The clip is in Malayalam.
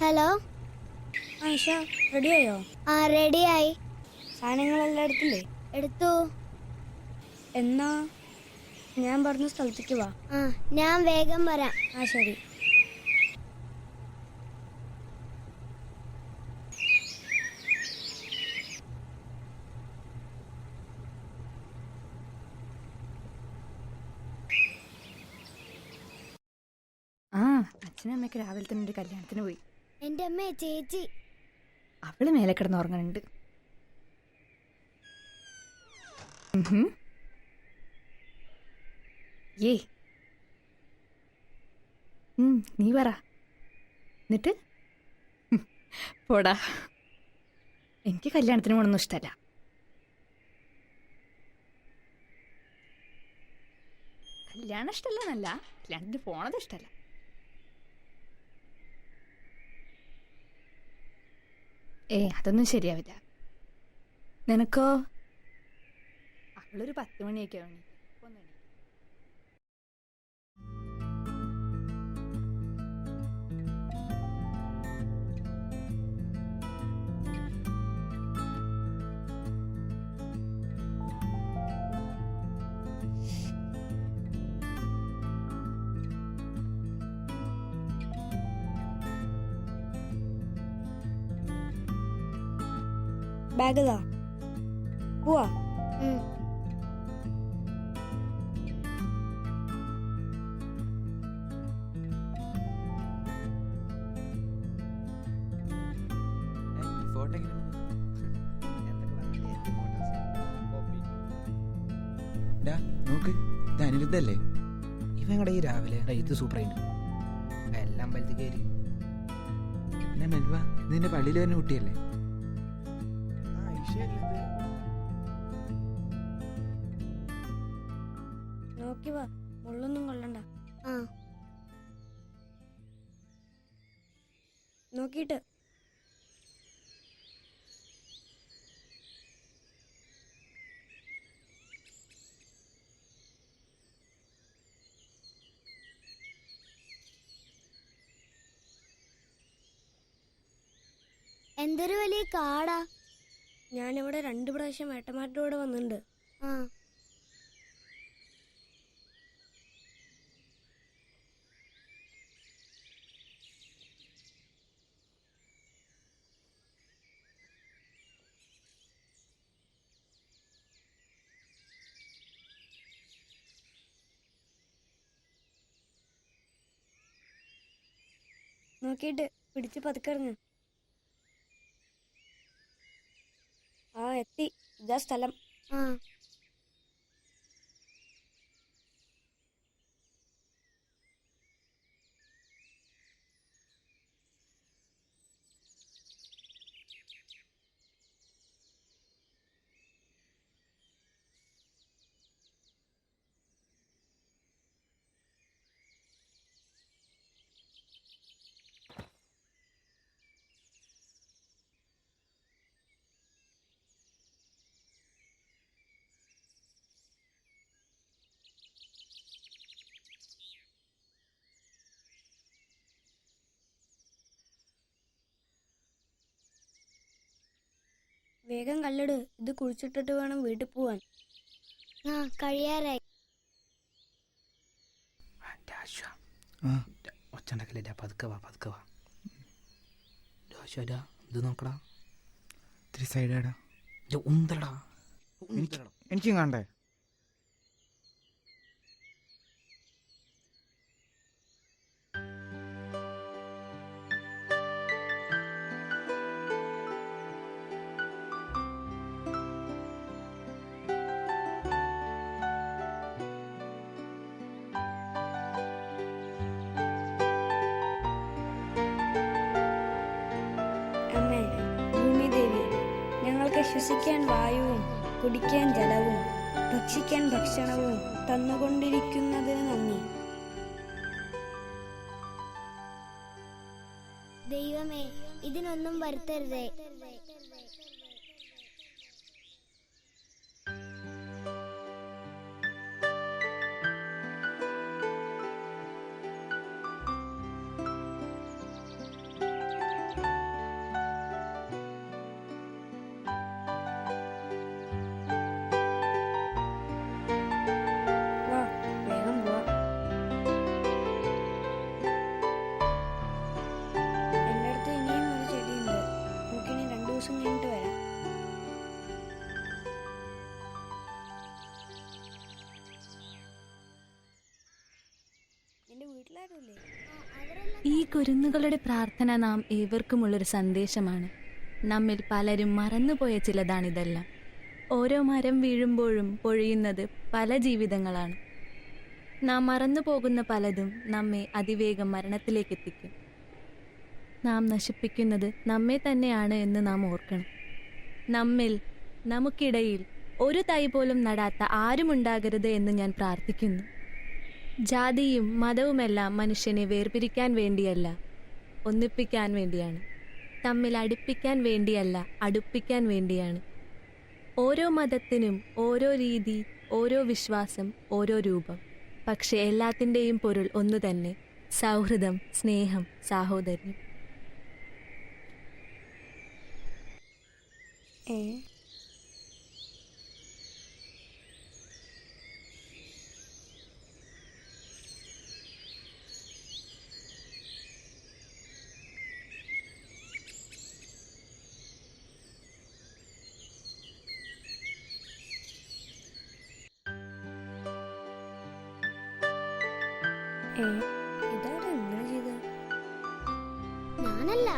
ഹലോ. ആയിഷ, റെഡിയായോ? ആ, റെഡിയായി. സാധനങ്ങളെല്ലാം എടുത്തില്ലേ? എടുത്തു. എന്നാ ഞാൻ പറഞ്ഞ സ്ഥലത്തേക്ക് വാ. ആ, ഞാൻ വേഗം വരാം. ആ, ശരി. ആ, അച്ഛനും അമ്മയൊക്കെ രാവിലെ തന്നെ ഒരു കല്യാണത്തിന് പോയി. എൻ്റെ അമ്മേ, ചേച്ചി. അവള് മേലെ കിടന്ന് ഉറങ്ങുന്നുണ്ട്. ഏ നീ പറ. എന്നിട്ട് പോടാ, എനിക്ക് കല്യാണത്തിന് പോകണമെന്നും ഇഷ്ടമല്ല. കല്യാണം ഇഷ്ടമല്ലെന്നല്ല, കല്യാണത്തിന് പോണത് ഇഷ്ടമല്ല. അതൊന്നും ശരിയാവില്ല. നിനക്കോ? അവളൊരു 10 മണിയൊക്കെ ആവണി. ബാഗതാ പോവാ. നോക്ക്, ഇത് അനിരുദ്ധല്ലേ? ഇവങ്ങടെ ഈ രാവിലെ ഇത് സൂപ്പറായിട്ട് എല്ലാം അമ്പലത്തിൽ കയറി. എന്നാ മെൽവ, ഇതിന്റെ പള്ളിയിൽ വരുന്ന കുട്ടിയല്ലേ? നോക്കി വാ, മുള്ളൊന്നും കൊള്ളണ്ട. ആ, നോക്കിയിട്ട്. എന്തൊരു വലിയ കാടാ. ഞാനിവിടെ 2 പ്രാവശ്യം ഏട്ടന്മാരുടെ കൂടെ വന്നിട്ടുണ്ട്. ആ, നോക്കിയിട്ട് പിടിച്ച് പതുക്കിറങ്ങ്. ആ, എത്തി. ഇതാ സ്ഥലം. ആ. വേഗം കല്ലിട്, ഇത് കുഴിച്ചിട്ടിട്ട് വേണം വീട്ടിൽ പോവാൻ. ആ, കഴിയാറായി. ഒച്ചണ്ടക്കല്ലേ, പതുക്കെ വാ, പതുക്കെ വാ. ഇത് നോക്കടാ, ഇത്തിരി സൈഡാടാ. ഉന്തലടാ, എനിക്കും കാണണ്ടേ? അമ്മേ, ഭൂമിദേവി, ഞങ്ങൾക്ക് ശ്വസിക്കാൻ വായുവും കുടിക്കാൻ ജലവും ഭക്ഷിക്കാൻ ഭക്ഷണവും തന്നുകൊണ്ടിരിക്കുന്നതിന് നന്ദി. ദൈവമേ, ഇതിനൊന്നും വരുത്തരുതേ. വീട്ടിലാരുമില്ലേ? ഈ കുരുന്നുകളുടെ പ്രാർത്ഥന നാം ഏവർക്കുമുള്ളൊരു സന്ദേശമാണ്. നമ്മിൽ പലരും മറന്നുപോയ ചിലതാണിതെല്ലാം. ഓരോ മരം വീഴുമ്പോഴും പൊഴിയുന്നത് പല ജീവിതങ്ങളാണ്. നാം മറന്നു പോകുന്ന പലതും നമ്മെ അതിവേഗം മരണത്തിലേക്കെത്തിക്കും. നാം നശിപ്പിക്കുന്നത് നമ്മെ തന്നെയാണ് എന്ന് നാം ഓർക്കണം. നമ്മിൽ, നമുക്കിടയിൽ ഒരു തൈ പോലും നടാത്ത ആരുമുണ്ടാകരുത് എന്ന് ഞാൻ പ്രാർത്ഥിക്കുന്നു. ജാതിയും മതവുമെല്ലാം മനുഷ്യനെ വേർപിരിക്കാൻ വേണ്ടിയല്ല, ഒന്നിപ്പിക്കാൻ വേണ്ടിയാണ്. തമ്മിൽ അടുപ്പിക്കാൻ വേണ്ടിയല്ല, അടുപ്പിക്കാൻ വേണ്ടിയാണ്. ഓരോ മതത്തിനും ഓരോ രീതി, ഓരോ വിശ്വാസം, ഓരോ രൂപം. പക്ഷെ എല്ലാത്തിൻ്റെയും പൊരുൾ ഒന്നു തന്നെ: സൗഹൃദം, സ്നേഹം, സാഹോദര്യം. ഏ ഏ ഇതാരാ ഇങ്ങനെ ചെയ്ത? ഞാനല്ല,